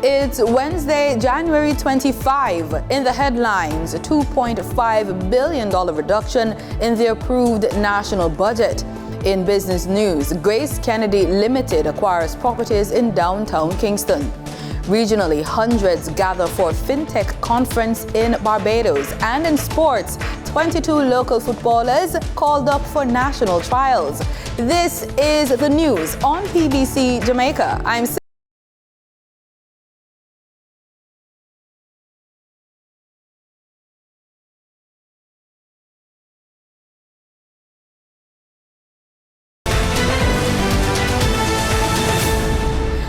It's Wednesday, January 25. In the headlines, a $2.5 billion reduction in the approved national budget. In business news, Grace Kennedy Limited acquires properties in downtown Kingston. Regionally, hundreds gather for Fintech Conference in Barbados. And in sports, 22 local footballers called up for national trials. This is the news on PBC Jamaica. I'm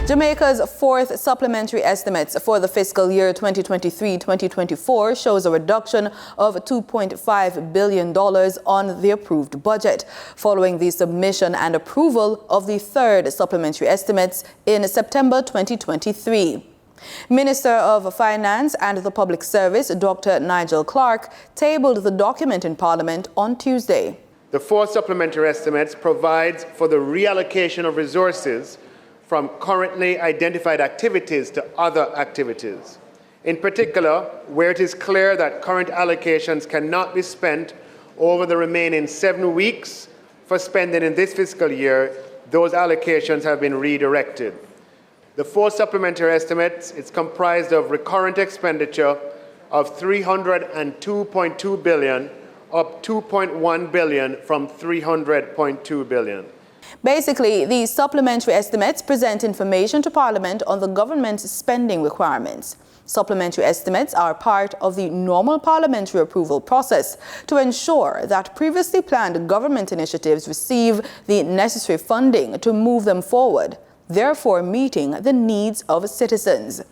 Jamaica's fourth supplementary estimates for the fiscal year 2023-2024 shows a reduction of $2.5 billion on the approved budget, following the submission and approval of the third supplementary estimates in September 2023. Minister of Finance and the Public Service, Dr. Nigel Clark, tabled the document in Parliament on Tuesday. The fourth supplementary estimates provides for the reallocation of resources from currently identified activities to other activities. In particular, where it is clear that current allocations cannot be spent over the remaining 7 weeks for spending in this fiscal year, those allocations have been redirected. The four supplementary estimates is comprised of recurrent expenditure of $302.2 billion, up $2.1 billion from $300.2 billion. Basically, these supplementary estimates present information to Parliament on the government's spending requirements. Supplementary estimates are part of the normal parliamentary approval process to ensure that previously planned government initiatives receive the necessary funding to move them forward, therefore meeting the needs of citizens.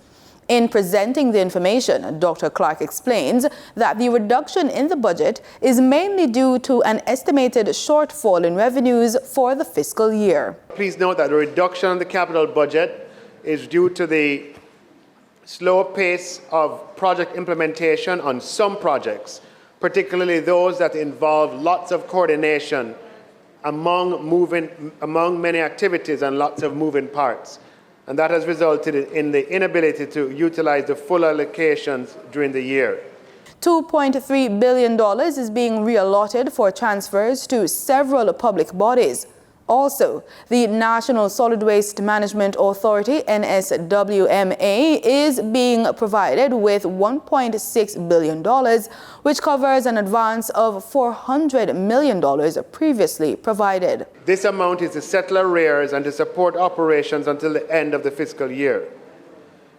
In presenting the information, Dr. Clark explains that the reduction in the budget is mainly due to an estimated shortfall in revenues for the fiscal year. Please note that the reduction in the capital budget is due to the slower pace of project implementation on some projects, particularly those that involve lots of coordination among many activities and lots of moving parts. And that has resulted in the inability to utilize the full allocations during the year. $2.3 billion is being reallotted for transfers to several public bodies. Also, the National Solid Waste Management Authority, NSWMA, is being provided with $1.6 billion, which covers an advance of $400 million previously provided. This amount is to settle arrears and to support operations until the end of the fiscal year.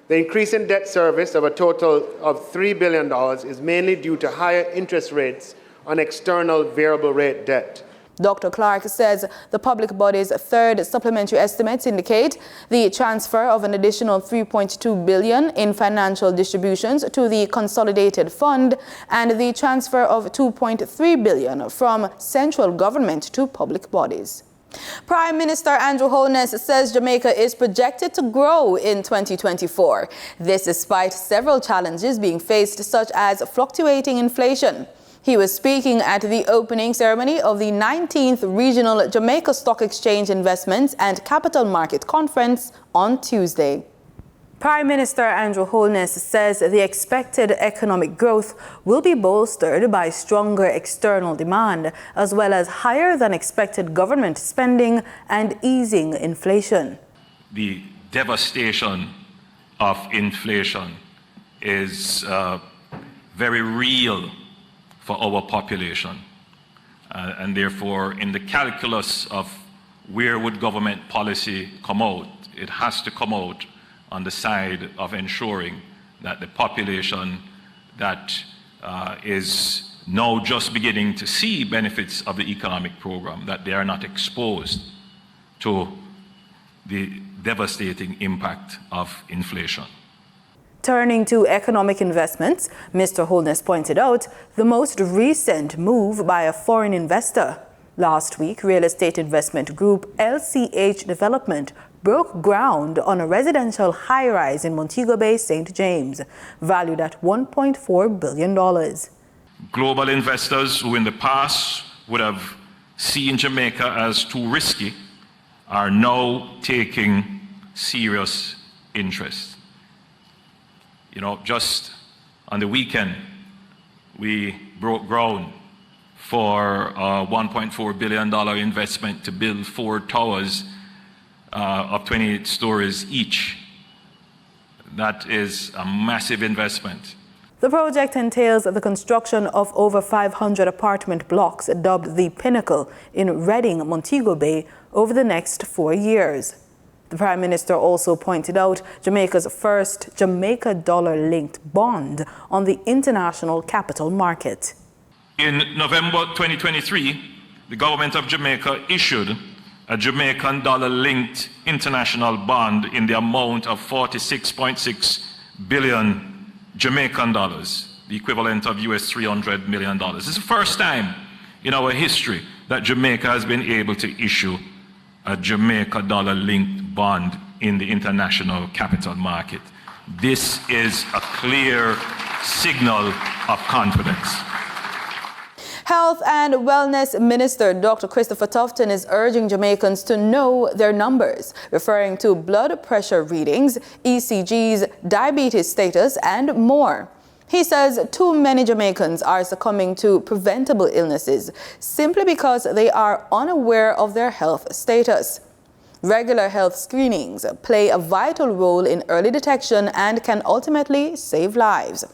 The increase in debt service of a total of $3 billion is mainly due to higher interest rates on external variable rate debt. Dr. Clark says the public body's third supplementary estimates indicate the transfer of an additional $3.2 billion in financial distributions to the Consolidated Fund and the transfer of $2.3 billion from central government to public bodies. Prime Minister Andrew Holness says Jamaica is projected to grow in 2024. This despite several challenges being faced, such as fluctuating inflation. He was speaking at the opening ceremony of the 19th Regional Jamaica Stock Exchange Investments and Capital Market Conference on Tuesday. Prime Minister Andrew Holness says the expected economic growth will be bolstered by stronger external demand, as well as higher than expected government spending and easing inflation. The devastation of inflation is very real for our population. And therefore, in the calculus of where would government policy come out, it has to come out on the side of ensuring that the population that is now just beginning to see benefits of the economic program, that they are not exposed to the devastating impact of inflation. Turning to economic investments, Mr. Holness pointed out the most recent move by a foreign investor. Last week, real estate investment group LCH Development broke ground on a residential high-rise in Montego Bay, St. James, valued at $1.4 billion. Global investors who in the past would have seen Jamaica as too risky are now taking serious interest. You know, just on the weekend, we broke ground for a $1.4 billion investment to build 4 towers of 28 stories each. That is a massive investment. The project entails the construction of over 500 apartment blocks dubbed the Pinnacle in Redding, Montego Bay over the next 4 years. The Prime Minister also pointed out Jamaica's first Jamaica dollar-linked bond on the international capital market. In November 2023, the government of Jamaica issued a Jamaican dollar-linked international bond in the amount of 46.6 billion Jamaican dollars, the equivalent of US $300 million. This is the first time in our history that Jamaica has been able to issue a Jamaica dollar-linked bond in the international capital market. This is a clear signal of confidence. Health and Wellness Minister Dr. Christopher Tufton is urging Jamaicans to know their numbers, referring to blood pressure readings, ECGs, diabetes status, and more. He says too many Jamaicans are succumbing to preventable illnesses simply because they are unaware of their health status. Regular health screenings play a vital role in early detection and can ultimately save lives.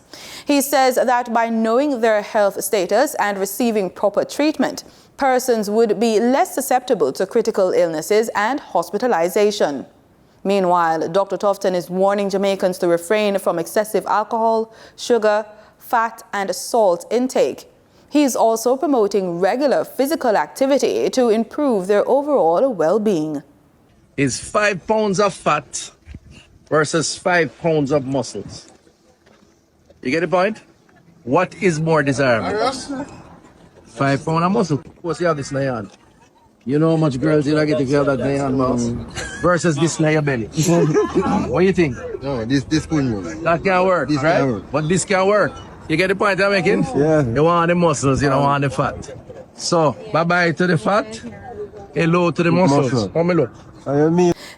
He says that by knowing their health status and receiving proper treatment, persons would be less susceptible to critical illnesses and hospitalization. Meanwhile, Dr. Tufton is warning Jamaicans to refrain from excessive alcohol, sugar, fat, and salt intake. He is also promoting regular physical activity to improve their overall well-being. Is 5 pounds of fat versus 5 pounds of muscles. You get the point? What is more desirable? 5 pounds of muscle. What's the other snare on? You know how much girls you get to get that snare on, man? Versus this snare belly. What do you think? No, this couldn't work. That can work, This right? can work. But this can work. You get the point I'm making? Yeah. You want the muscles, you don't want the fat. So, bye-bye to the fat, hello to the muscles. How me look?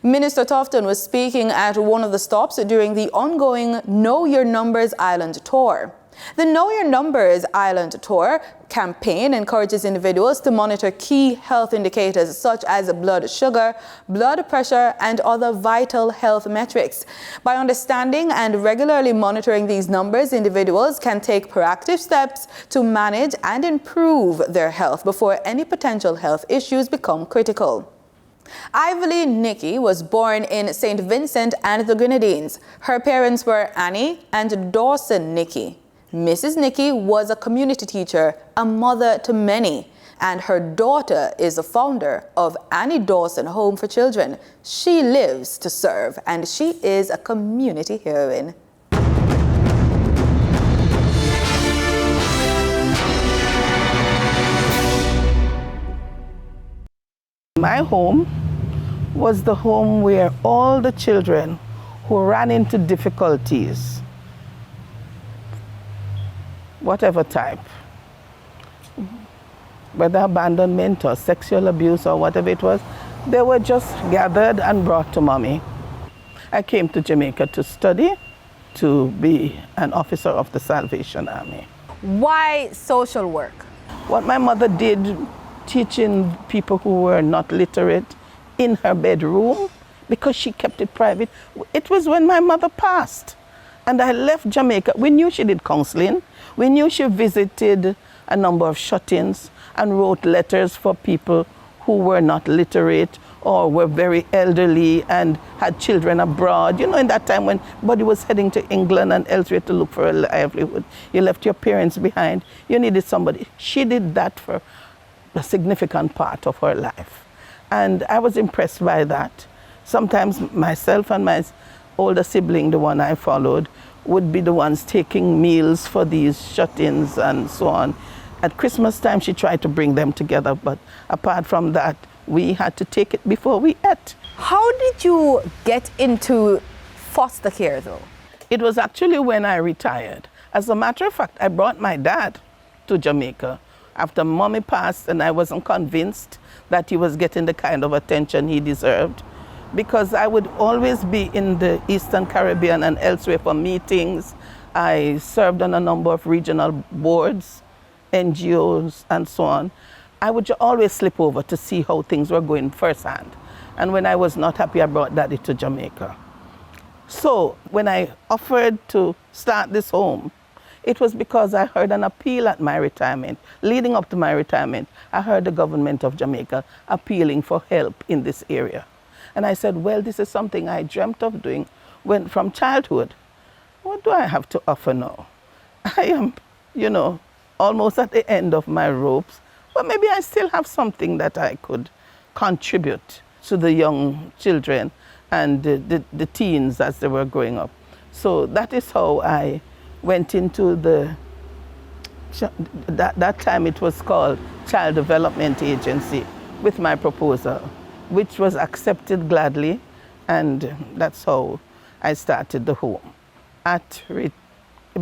Minister Tufton was speaking at one of the stops during the ongoing Know Your Numbers Island Tour. The Know Your Numbers Island Tour campaign encourages individuals to monitor key health indicators such as blood sugar, blood pressure, and other vital health metrics. By understanding and regularly monitoring these numbers, individuals can take proactive steps to manage and improve their health before any potential health issues become critical. Ivory Nikki was born in St. Vincent and the Grenadines. Her parents were Annie and Dawson Nikki. Mrs. Nikki was a community teacher, a mother to many, and her daughter is the founder of Annie Dawson Home for Children. She lives to serve, and she is a community heroine. My home was the home where all the children who ran into difficulties, whatever type, whether abandonment or sexual abuse or whatever it was, they were just gathered and brought to mommy. I came to Jamaica to study, to be an officer of the Salvation Army. Why social work? What my mother did, teaching people who were not literate in her bedroom, because she kept it private. It was when my mother passed and I left Jamaica. We knew she did counseling. We knew she visited a number of shut-ins and wrote letters for people who were not literate or were very elderly and had children abroad. You know, in that time when everybody was heading to England and elsewhere to look for a livelihood, you left your parents behind. You needed somebody. She did that for a significant part of her life. And I was impressed by that. Sometimes myself and my older sibling, the one I followed, would be the ones taking meals for these shut-ins and so on. At Christmas time, she tried to bring them together, but apart from that, we had to take it before we ate. How did you get into foster care, though? It was actually when I retired. As a matter of fact, I brought my dad to Jamaica after mommy passed, and I wasn't convinced that he was getting the kind of attention he deserved. because I would always be in the Eastern Caribbean and elsewhere for meetings. I served on a number of regional boards, NGOs, and so on. I would always slip over to see how things were going firsthand. And when I was not happy, I brought Daddy to Jamaica. So when I offered to start this home, it was because I heard an appeal at my retirement. Leading up to my retirement, I heard the government of Jamaica appealing for help in this area. And I said, well, this is something I dreamt of doing from childhood. What do I have to offer now? I am, almost at the end of my ropes, but maybe I still have something that I could contribute to the young children and the teens as they were growing up. So that is how I went into that time it was called Child Development Agency with my proposal, which was accepted gladly, and that's how I started the home at the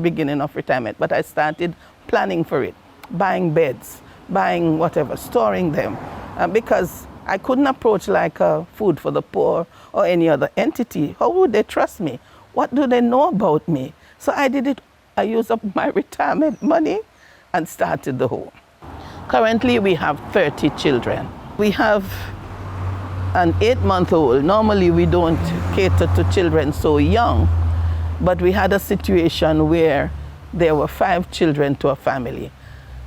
beginning of retirement. But I started planning for it, buying beds, buying whatever, storing them, because I couldn't approach like Food for the Poor or any other entity. How would they trust me? What do they know about me? So I did it. I used up my retirement money and started the home. Currently, we have 30 children. We have an 8-month-old. Normally, we don't cater to children so young, but we had a situation where there were 5 children to a family,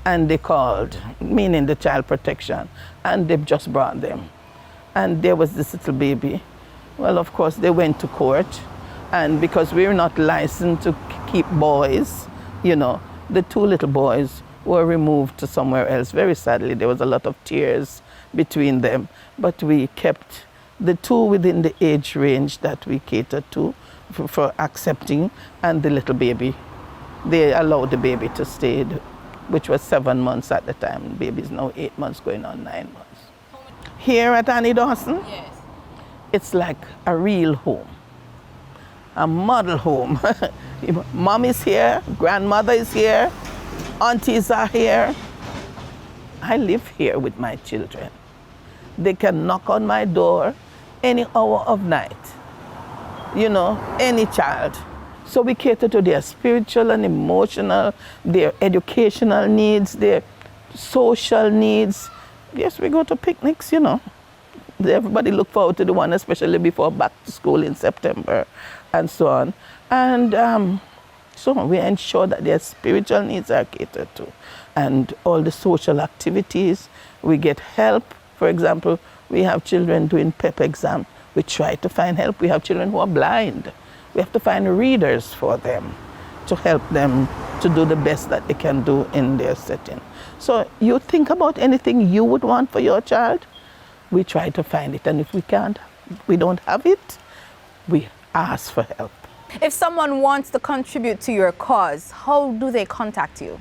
and they called, meaning the child protection, and they just brought them. And there was this little baby. Well, of course, they went to court, and because we're not licensed to keep boys, the 2 little boys were removed to somewhere else. Very sadly, there was a lot of tears between them, but we kept the 2 within the age range that we catered to for accepting, and the little baby. They allowed the baby to stay, which was 7 months at the time. The baby's now 8 months, going on 9 months. Here at Annie Dawson, yes, it's like a real home, a model home. Mom is here, grandmother is here, aunties are here. I live here with my children. They can knock on my door any hour of night, any child. So we cater to their spiritual and emotional, their educational needs, their social needs. Yes, we go to picnics, Everybody look forward to the one, especially before back to school in September and so on. And so we ensure that their spiritual needs are catered to. And all the social activities, we get help. For example, we have children doing PEP exam. We try to find help. We have children who are blind. We have to find readers for them to help them to do the best that they can do in their setting. So you think about anything you would want for your child, we try to find it. And if we don't have it, we ask for help. If someone wants to contribute to your cause, how do they contact you?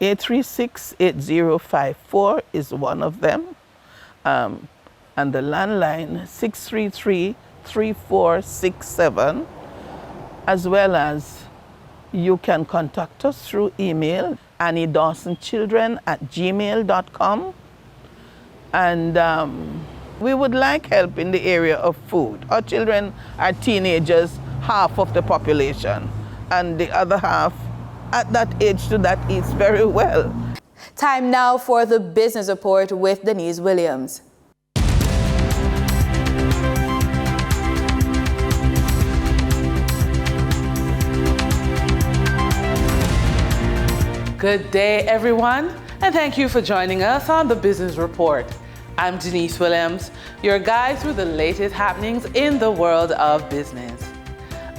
836-8054 is one of them. And the landline, 633-3467. As well as you can contact us through email, anniedawsonchildren@gmail.com. And we would like help in the area of food. Our children are teenagers, half of the population, and the other half at that age to that eats very well. Time now for the Business Report with Denise Williams. Good day, everyone, and thank you for joining us on the Business Report. I'm Denise Williams, your guide through the latest happenings in the world of business.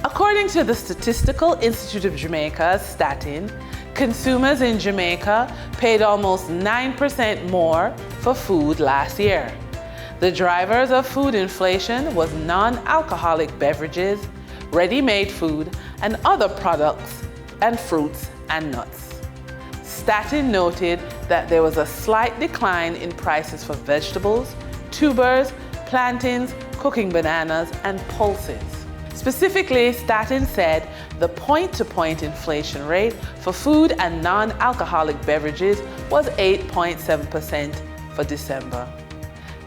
According to the Statistical Institute of Jamaica, Statin, consumers in Jamaica paid almost 9% more for food last year. The drivers of food inflation was non-alcoholic beverages, ready-made food, and other products, and fruits and nuts. Statin noted that there was a slight decline in prices for vegetables, tubers, plantains, cooking bananas, and pulses. Specifically, Statin said the point-to-point inflation rate for food and non-alcoholic beverages was 8.7% for December.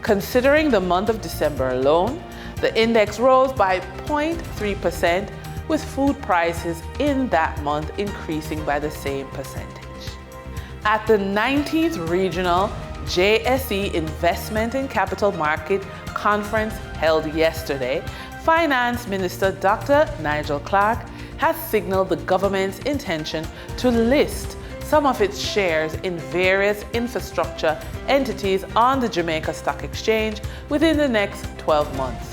Considering the month of December alone, The index rose by 0.3%, with food prices in that month increasing by the same percentage. At the 19th Regional JSE Investment and Capital Market Conference held yesterday, Finance Minister Dr. Nigel Clark has signaled the government's intention to list some of its shares in various infrastructure entities on the Jamaica Stock Exchange within the next 12 months.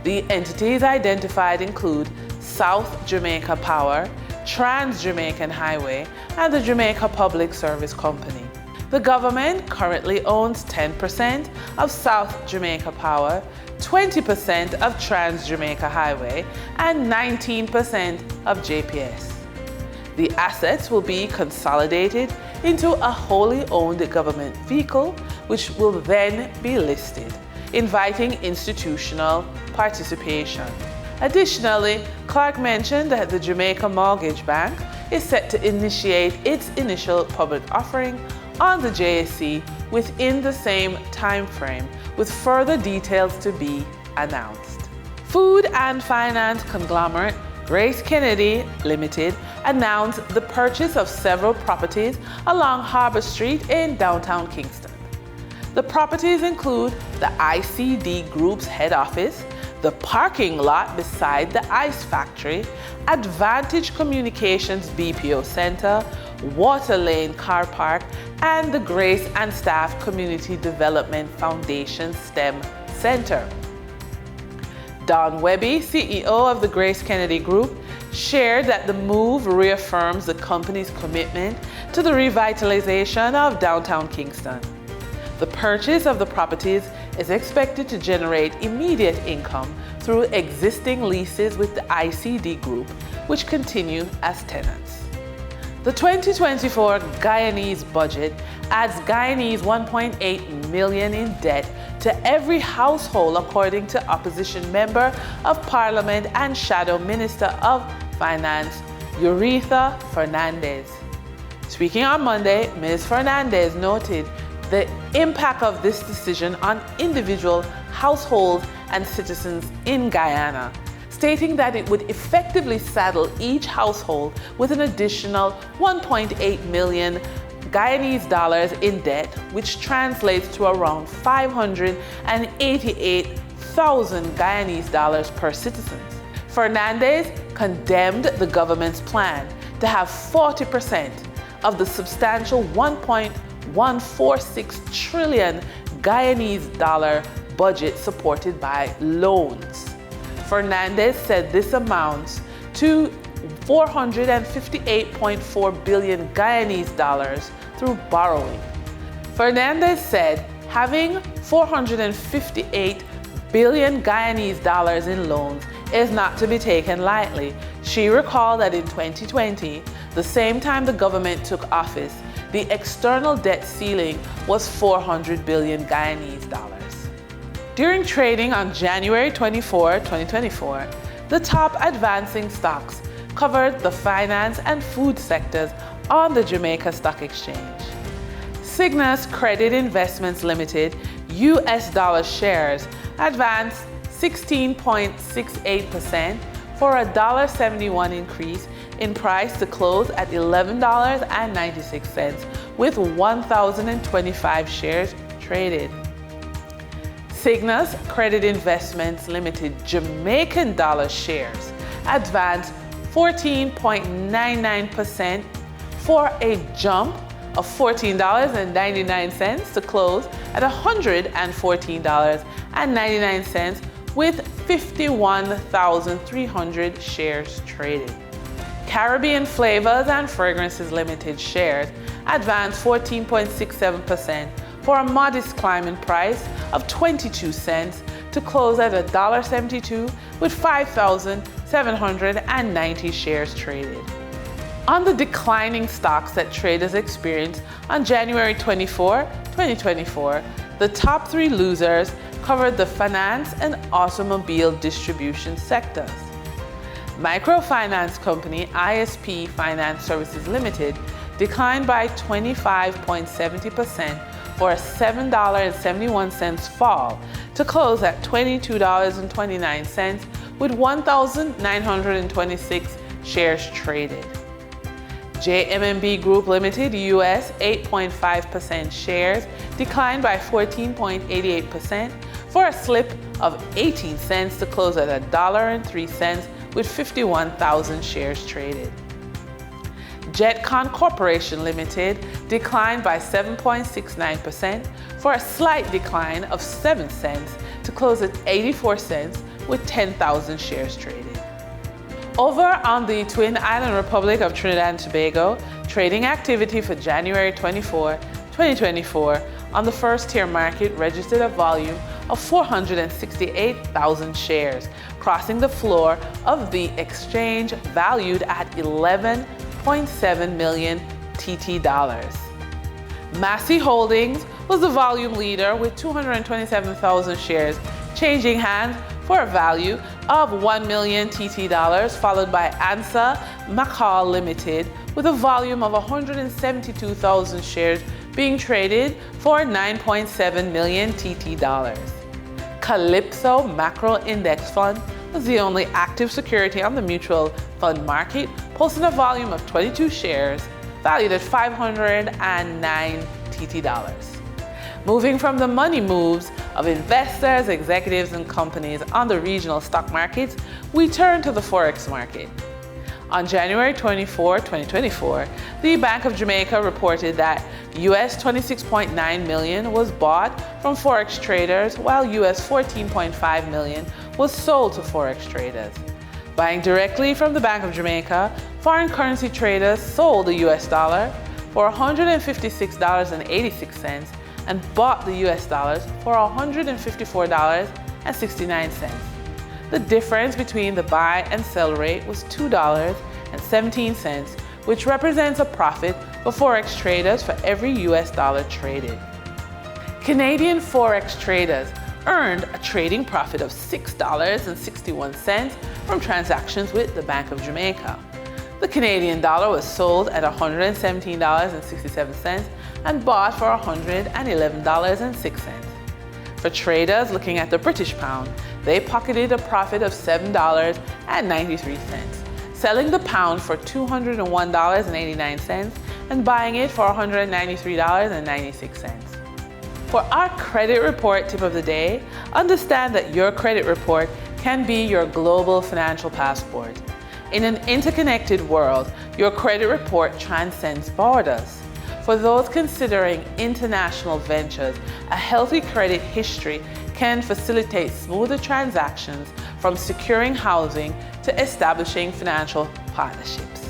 The entities identified include South Jamaica Power, Trans-Jamaican Highway, and the Jamaica Public Service Company. The government currently owns 10% of South Jamaica Power, 20% of Trans-Jamaica Highway, and 19% of JPS. The assets will be consolidated into a wholly owned government vehicle, which will then be listed, inviting institutional participation. Additionally, Clark mentioned that the Jamaica Mortgage Bank is set to initiate its initial public offering on the JSE within the same time frame, with further details to be announced. Food and finance conglomerate Grace Kennedy Limited announced the purchase of several properties along Harbour Street in downtown Kingston. The properties include the ICD Group's head office, the parking lot beside the ice factory, Advantage Communications BPO Center, Water Lane Car Park, and the Grace and Staff Community Development Foundation STEM Center. Don Webby, CEO of the Grace Kennedy Group, shared that the move reaffirms the company's commitment to the revitalization of downtown Kingston. The purchase of the properties is expected to generate immediate income through existing leases with the ICD Group, which continue as tenants. The 2024 Guyanese budget adds Guyanese $1.8 million in debt to every household, according to opposition member of Parliament and Shadow Minister of Finance, Uretha Fernandez. Speaking on Monday, Ms. Fernandez noted the impact of this decision on individual households and citizens in Guyana, stating that it would effectively saddle each household with an additional $1.8 million Guyanese dollars in debt, which translates to around $588,000 Guyanese dollars per citizen. Fernandez condemned the government's plan to have 40% of the substantial $1.146 trillion Guyanese dollar budget supported by loans. Fernandez said this amounts to $458.4 billion Guyanese dollars through borrowing. Fernandez said having $458 billion Guyanese dollars in loans is not to be taken lightly. She recalled that in 2020, the same time the government took office, the external debt ceiling was $400 billion Guyanese dollars. During trading on January 24, 2024, the top advancing stocks covered the finance and food sectors on the Jamaica Stock Exchange. Cygnus Credit Investments Limited US dollar shares advanced 16.68% for a $1.71 increase in price to close at $11.96, with 1,025 shares traded. Cygnus Credit Investments Limited Jamaican dollar shares advanced 14.99% for a jump of $14.99 to close at $114.99, with 51,300 shares traded. Caribbean Flavors and Fragrances Limited shares advanced 14.67% for a modest climb in price of 22 cents to close at $1.72, with 5,790 shares traded. On the declining stocks that traders experienced on January 24, 2024, the top three losers covered the finance and automobile distribution sectors. Microfinance company ISP Finance Services Limited declined by 25.70% for a $7.71 fall to to close at $22.29 with 1,926 shares traded. JMMB Group Limited US 8.5% shares declined by 14.88% for a slip of 18 cents to close at $1.03 with 51,000 shares traded. Jetcon Corporation Limited declined by 7.69% for a slight decline of 7 cents to close at 84 cents with 10,000 shares traded. Over on the Twin Island Republic of Trinidad and Tobago, trading activity for January 24, 2024 on the first-tier market registered a volume of 468,000 shares, crossing the floor of the exchange valued at 11.7 million TT dollars. Massey Holdings was the volume leader with 227,000 shares changing hands for a value of 1 million TT dollars, followed by ANSA Macau Limited with a volume of 172,000 shares being traded for 9.7 million TT dollars. Calypso Macro Index Fund was the only active security on the mutual fund market, posting a volume of 22 shares valued at 509 TT dollars. Moving from the money moves of investors, executives, and companies on the regional stock markets, we turn to the Forex market. On January 24, 2024, the Bank of Jamaica reported that US $26.9 million was bought from Forex traders, while US $14.5 million was sold to Forex traders. Buying directly from the Bank of Jamaica, foreign currency traders sold the US dollar for $156.86 and bought the US dollars for $154.69. The difference between the buy and sell rate was $2.17, which represents a profit for Forex traders for every US dollar traded. Canadian Forex traders earned a trading profit of $6.61 from transactions with the Bank of Jamaica. The Canadian dollar was sold at $117.67 and bought for $111.06. For traders looking at the British pound, they pocketed a profit of $7.93, selling the pound for $201.89 and buying it for $193.96. For our credit report tip of the day, understand that your credit report can be your global financial passport. In an interconnected world, your credit report transcends borders. For those considering international ventures, a healthy credit history can facilitate smoother transactions from securing housing to establishing financial partnerships.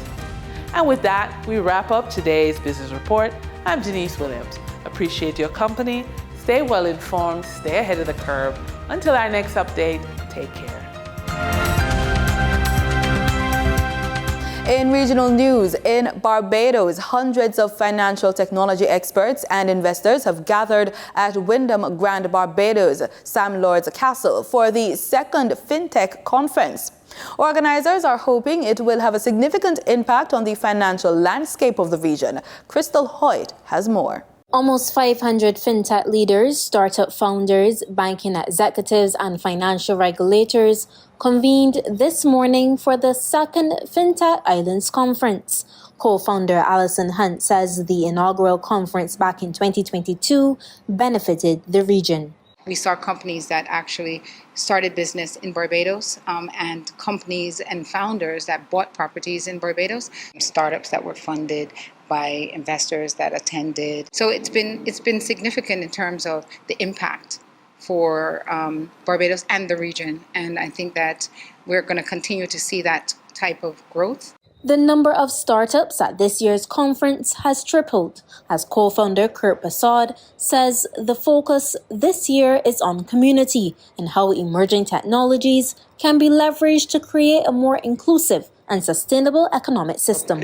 And with that, we wrap up today's business report. I'm Denise Williams. Appreciate your company. Stay well informed, stay ahead of the curve. Until our next update, take care. In regional news, in Barbados, hundreds of financial technology experts and investors have gathered at Wyndham Grand Barbados Sam Lord's Castle for the second Fintech Conference. Organizers are hoping it will have a significant impact on the financial landscape of the region. Crystal Hoyt has more. Almost 500 fintech leaders, startup founders, banking executives, and financial regulators convened this morning for the second Fintech Islands Conference. Co-founder Alison Hunt says the inaugural conference back in 2022 benefited the region. We saw companies that actually started business in Barbados and companies and founders that bought properties in Barbados, startups that were funded by investors that attended. So it's been significant in terms of the impact for Barbados and the region. And I think that we're going to continue to see that type of growth. The number of startups at this year's conference has tripled, as co-founder Kurt Bassad says the focus this year is on community and how emerging technologies can be leveraged to create a more inclusive and sustainable economic system.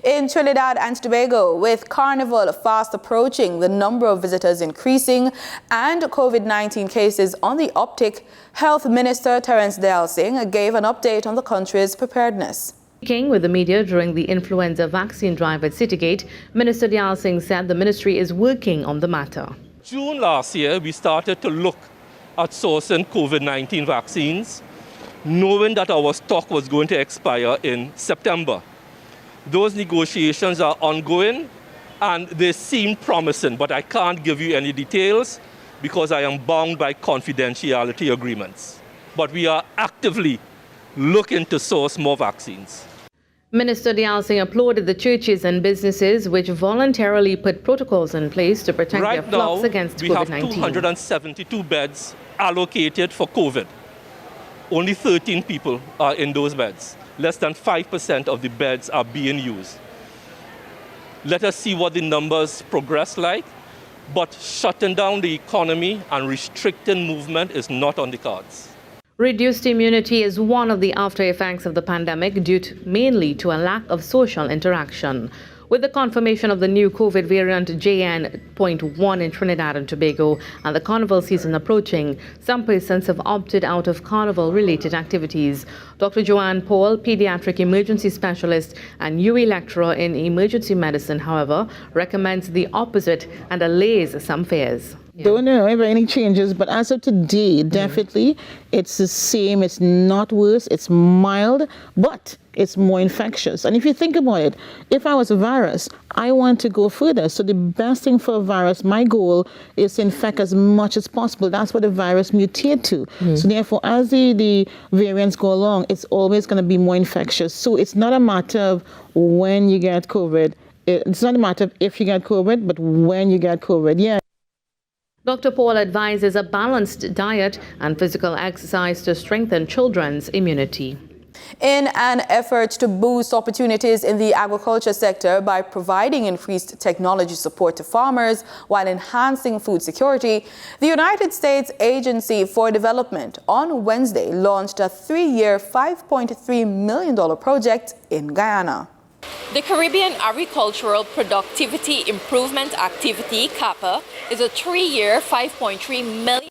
In Trinidad and Tobago, with Carnival fast approaching, the number of visitors increasing, and COVID-19 cases on the uptick, Health Minister Terence Dawson gave an update on the country's preparedness. Speaking with the media during the influenza vaccine drive at Citygate, Minister Dawson said the ministry is working on the matter. June last year, we started to look at sourcing COVID-19 vaccines, knowing that our stock was going to expire in September. Those negotiations are ongoing and they seem promising, but I can't give you any details because I am bound by confidentiality agreements. But we are actively looking to source more vaccines. Minister Dawson applauded the churches and businesses which voluntarily put protocols in place to protect their flocks against COVID-19. Right now, we have 272 beds allocated for COVID. Only 13 people are in those beds. Less than 5% of the beds are being used. Let us see what the numbers progress like, but shutting down the economy and restricting movement is not on the cards. Reduced immunity is one of the after effects of the pandemic due mainly to a lack of social interaction. With the confirmation of the new COVID variant JN.1 in Trinidad and Tobago and the carnival season approaching, some persons have opted out of carnival-related activities. Dr. Joanne Paul, pediatric emergency specialist and UE lecturer in emergency medicine, however, recommends the opposite and allays some fears. Don't know if any changes, but as of today, definitely it's the same. It's not worse. It's mild, but it's more infectious. And if you think about it, if I was a virus, I want to go further. So the best thing for a virus, my goal is to infect as much as possible. That's what the virus mutate to. So therefore, as the variants go along, it's always going to be more infectious. So it's not a matter of when you get COVID. It's not a matter of if you get COVID, but when you get COVID. Yeah. Dr. Paul advises a balanced diet and physical exercise to strengthen children's immunity. In an effort to boost opportunities in the agriculture sector by providing increased technology support to farmers while enhancing food security, the United States Agency for Development on Wednesday launched a 3-year, $5.3 million project in Guyana. The Caribbean Agricultural Productivity Improvement Activity, CAPA, is a 3-year, $5.3 million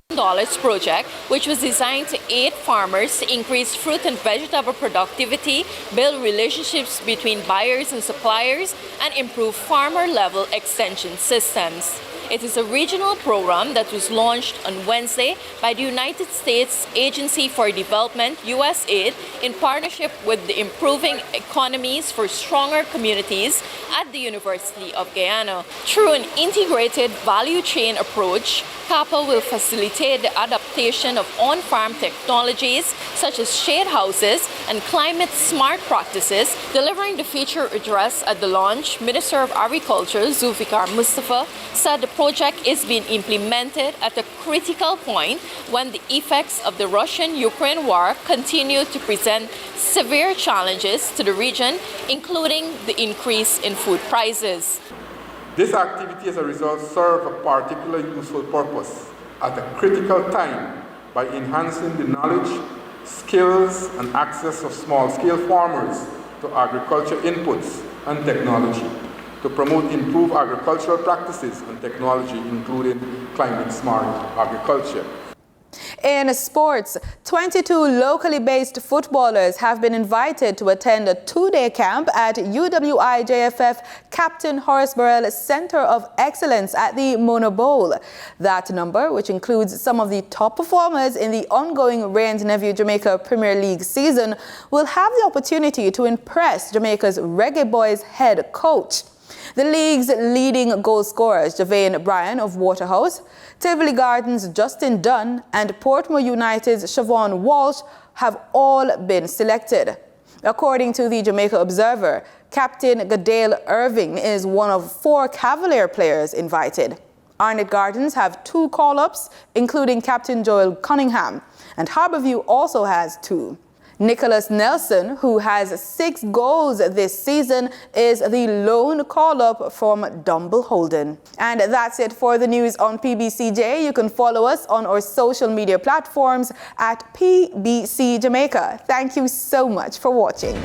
project which was designed to aid farmers to increase fruit and vegetable productivity, build relationships between buyers and suppliers, and improve farmer-level extension systems. It is a regional program that was launched on Wednesday by the United States Agency for Development, USAID, in partnership with the Improving Economies for Stronger Communities at the University of Guyana. Through an integrated value chain approach, CAPA will facilitate the adaptation of on-farm technologies such as shade houses and climate-smart practices. Delivering the feature address at the launch, Minister of Agriculture Zulfikar Mustafa said the project is being implemented at a critical point when the effects of the Russian-Ukraine war continue to present severe challenges to the region, including the increase in food prices. This activity as a result serves a particularly useful purpose at a critical time by enhancing the knowledge, skills, and access of small-scale farmers to agriculture inputs and technology, to promote improved agricultural practices and technology, including climate-smart agriculture. In sports, 22 locally based footballers have been invited to attend a 2-day camp at UWI-JFF Captain Horace Burrell Center of Excellence at the Mona Bowl. That number, which includes some of the top performers in the ongoing Ray and Nephew Jamaica Premier League season, will have the opportunity to impress Jamaica's Reggae Boys head coach. The league's leading goal scorers, Javane Bryan of Waterhouse, Tivoli Gardens' Justin Dunn, and Portmore United's Siobhan Walsh have all been selected. According to the Jamaica Observer, Captain Gadale Irving is one of 4 Cavalier players invited. Arnett Gardens have 2 call-ups, including Captain Joel Cunningham, and Harborview also has 2. Nicholas Nelson, who has 6 goals this season, is the lone call-up from Dumble Holden. And that's it for the news on PBCJ. You can follow us on our social media platforms at PBCJamaica. Thank you so much for watching.